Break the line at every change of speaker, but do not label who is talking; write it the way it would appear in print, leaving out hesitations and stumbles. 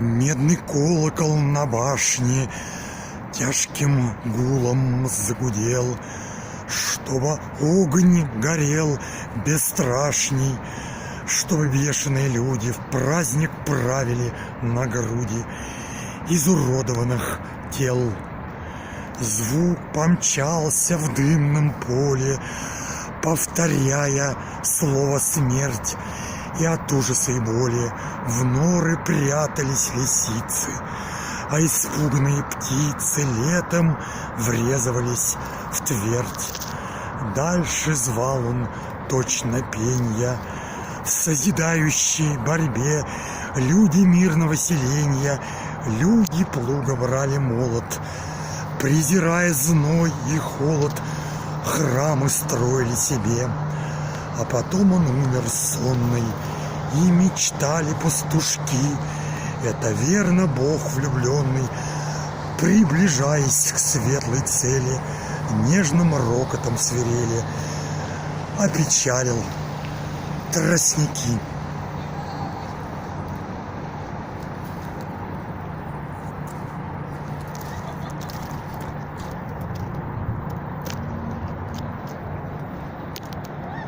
Медный колокол на башне тяжким гулом загудел, чтобы огонь горел бесстрашней, чтобы бешеные люди в праздник правили на груди изуродованных тел. Звук помчался в дымном поле, повторяя слово «смерть», и от ужаса и боли в норы прятались лисицы, а испуганные птицы летом врезывались в твердь. Дальше звал он точно пенья, в созидающей борьбе люди мирного селения, люди плуга брали молот, презирая зной и холод, храмы строили себе. А потом он умер сонный, и мечтали пастушки. Это верно Бог влюбленный, приближаясь к светлой цели, нежным рокотом свирели, опечалил тростники.